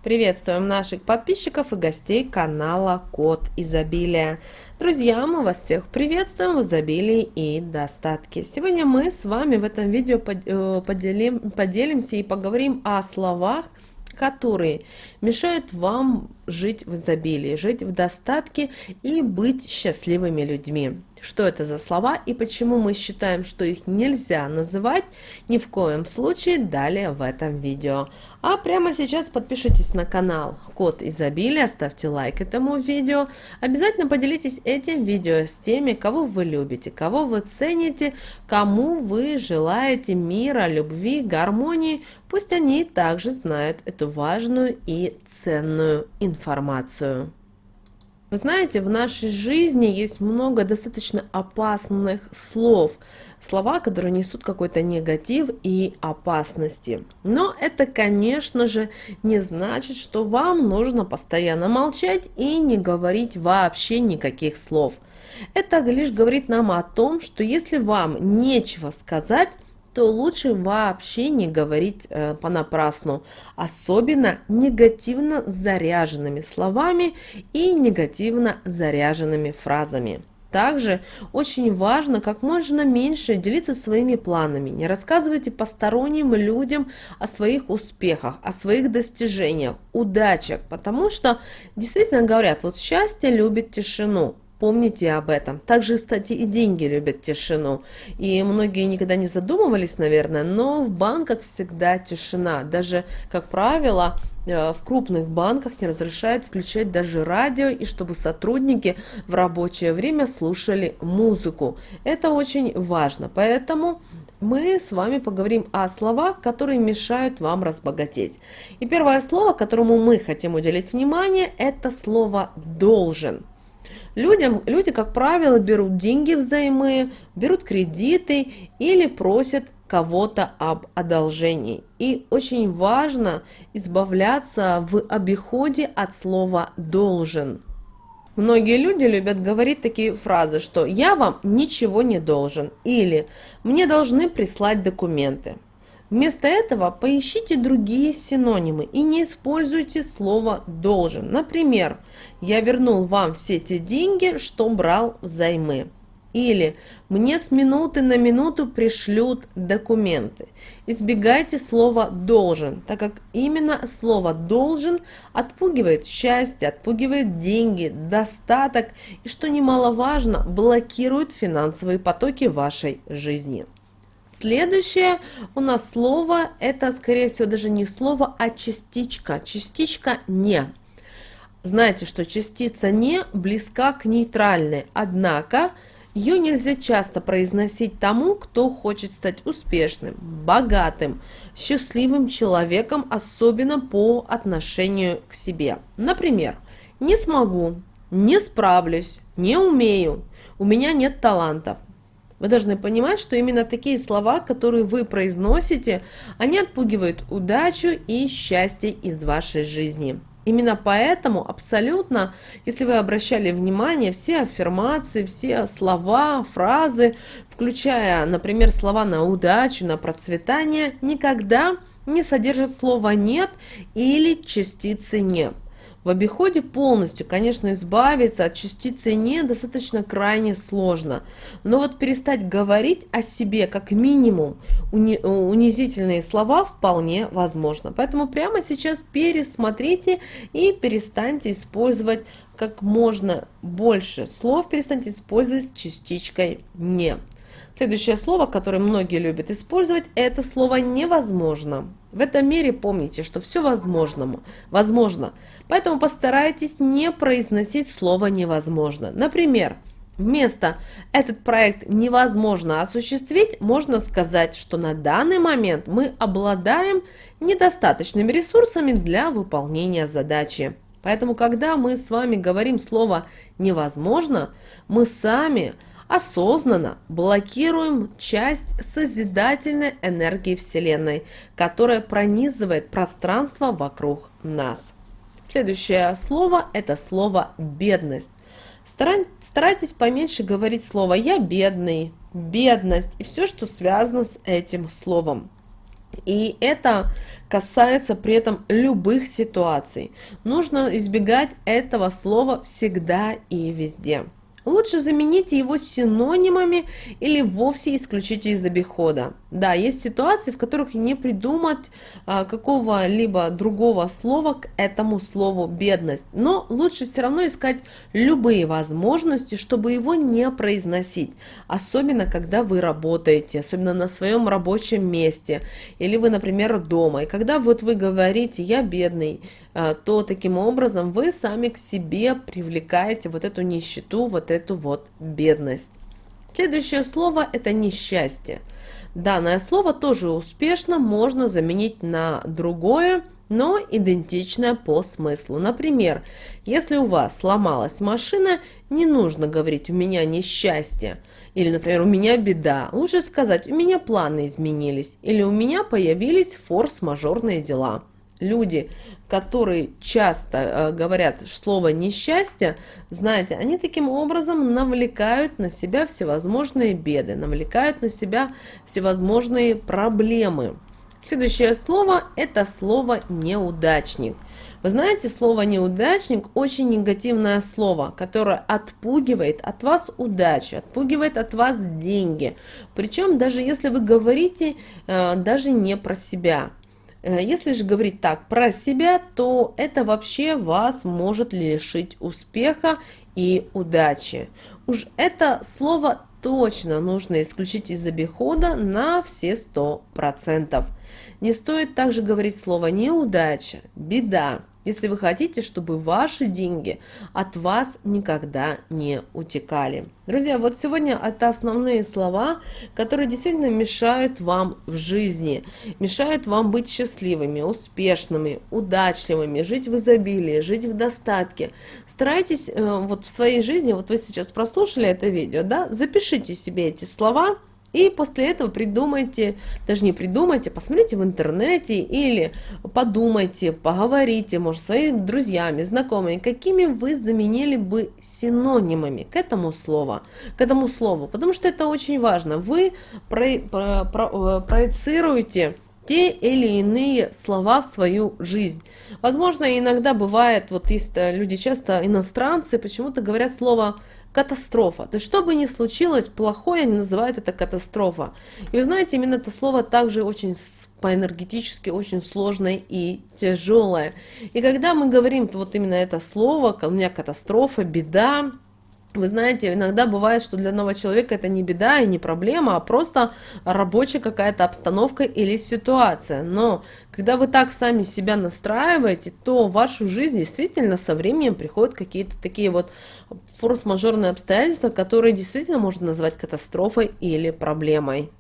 Приветствуем наших подписчиков и гостей канала Код Изобилия. Друзья, мы вас всех приветствуем в изобилии и достатке. Сегодня мы с вами в этом видео поделимся и поговорим о словах, которые мешают вам жить в изобилии, жить в достатке и быть счастливыми людьми. Что это за слова и почему мы считаем, что их нельзя называть ни в коем случае, далее в этом видео. А прямо сейчас подпишитесь на канал Код Изобилия, ставьте лайк этому видео. Обязательно поделитесь этим видео с теми, кого вы любите, кого вы цените, кому вы желаете мира, любви, гармонии. Пусть они также знают эту важную и ценную информацию. Вы знаете, в нашей жизни есть много достаточно опасных слов. Слова, которые несут какой-то негатив и опасности. Но это, конечно же, не значит, что вам нужно постоянно молчать и не говорить вообще никаких слов. Это лишь говорит нам о том, что если вам нечего сказать, то лучше вообще не говорить понапрасну, особенно негативно заряженными словами и негативно заряженными фразами. Также очень важно как можно меньше делиться своими планами. Не рассказывайте посторонним людям о своих успехах, о своих достижениях, удачах, потому что действительно говорят, вот счастье любит тишину. Помните об этом. Также, кстати, и деньги любят тишину. И многие никогда не задумывались, наверное, но в банках всегда тишина. Даже, как правило, в крупных банках не разрешают включать даже радио, и чтобы сотрудники в рабочее время слушали музыку. Это очень важно. Поэтому мы с вами поговорим о словах, которые мешают вам разбогатеть. И первое слово, которому мы хотим уделить внимание, это слово «должен». Люди, как правило, берут деньги взаймы, берут кредиты или просят кого-то об одолжении. И очень важно избавляться в обиходе от слова «должен». Многие люди любят говорить такие фразы, что «я вам ничего не должен» или «мне должны прислать документы». Вместо этого поищите другие синонимы и не используйте слово «должен». Например, «я вернул вам все те деньги, что брал взаймы». Или «мне с минуты на минуту пришлют документы». Избегайте слова «должен», так как именно слово «должен» отпугивает счастье, отпугивает деньги, достаток и, что немаловажно, блокирует финансовые потоки вашей жизни. Следующее у нас слово, это, скорее всего, даже не слово, а частичка. Частичка «не». Знаете, что частица «не» близка к нейтральной, однако ее нельзя часто произносить тому, кто хочет стать успешным, богатым, счастливым человеком, особенно по отношению к себе. Например, «не смогу», «не справлюсь», «не умею», «у меня нет талантов». Вы должны понимать, что именно такие слова, которые вы произносите, они отпугивают удачу и счастье из вашей жизни. Именно поэтому абсолютно, если вы обращали внимание, все аффирмации, все слова, фразы, включая, например, слова на удачу, на процветание, никогда не содержат слова «нет» или частицы «не». В обиходе полностью, конечно, избавиться от частицы «не» достаточно крайне сложно. Но вот перестать говорить о себе как минимум унизительные слова вполне возможно. Поэтому прямо сейчас пересмотрите и перестаньте использовать как можно больше слов, перестаньте использовать с частичкой «не». Следующее слово, которое многие любят использовать, это слово «невозможно». В этом мире помните, что все возможно. Поэтому постарайтесь не произносить слово «невозможно». Например, вместо «этот проект невозможно осуществить» можно сказать, что на данный момент мы обладаем недостаточными ресурсами для выполнения задачи. Поэтому, когда мы с вами говорим слово «невозможно», мы сами осознанно блокируем часть созидательной энергии Вселенной, которая пронизывает пространство вокруг нас. Следующее слово – это слово «бедность». Старайтесь поменьше говорить слово «я бедный», «бедность» и все, что связано с этим словом. И это касается при этом любых ситуаций. Нужно избегать этого слова всегда и везде. Лучше замените его синонимами или вовсе исключите из обихода. Да, есть ситуации, в которых не придумать какого-либо другого слова к этому слову бедность, но лучше все равно искать любые возможности, чтобы его не произносить, особенно когда вы работаете, особенно на своем рабочем месте, или вы, например, дома, и когда вот вы говорите «я бедный», то таким образом вы сами к себе привлекаете вот эту нищету, вот эту вот бедность. Следующее слово – это несчастье. Данное слово тоже успешно можно заменить на другое, но идентичное по смыслу. Например, если у вас сломалась машина, не нужно говорить «у меня несчастье», или, например, «у меня беда». Лучше сказать «у меня планы изменились» или «у меня появились форс-мажорные дела». Люди, которые часто говорят слово «несчастье», знаете, они таким образом навлекают на себя всевозможные беды, навлекают на себя всевозможные проблемы. Следующее слово – это слово «неудачник». Вы знаете, слово «неудачник» очень негативное слово, которое отпугивает от вас удачу, отпугивает от вас деньги. Причем даже если вы говорите даже не про себя. Если же говорить так про себя, то это вообще вас может лишить успеха и удачи. Уж это слово точно нужно исключить из обихода на все 100%. Не стоит также говорить слово неудача, беда, если вы хотите, чтобы ваши деньги от вас никогда не утекали. Друзья, вот сегодня это основные слова, которые действительно мешают вам в жизни, мешают вам быть счастливыми, успешными, удачливыми, жить в изобилии, жить в достатке. Старайтесь вот в своей жизни, вот вы сейчас прослушали это видео, да, запишите себе эти слова. И после этого придумайте, даже не придумайте, посмотрите в интернете или подумайте, поговорите, может, со своими друзьями, знакомыми, какими вы заменили бы синонимами к этому слову. Потому что это очень важно. Вы проецируете те или иные слова в свою жизнь. Возможно, иногда бывает, вот есть люди, часто иностранцы, почему-то говорят слово катастрофа. То есть, что бы ни случилось плохое, они называют это катастрофа. И вы знаете, именно это слово также очень по-энергетически очень сложное и тяжелое. И когда мы говорим вот именно это слово, у меня катастрофа, беда, вы знаете, иногда бывает, что для нового человека это не беда и не проблема, а просто рабочая какая-то обстановка или ситуация. Но когда вы так сами себя настраиваете, то в вашу жизнь действительно со временем приходят какие-то такие вот форс-мажорные обстоятельства, которые действительно можно назвать катастрофой или проблемой.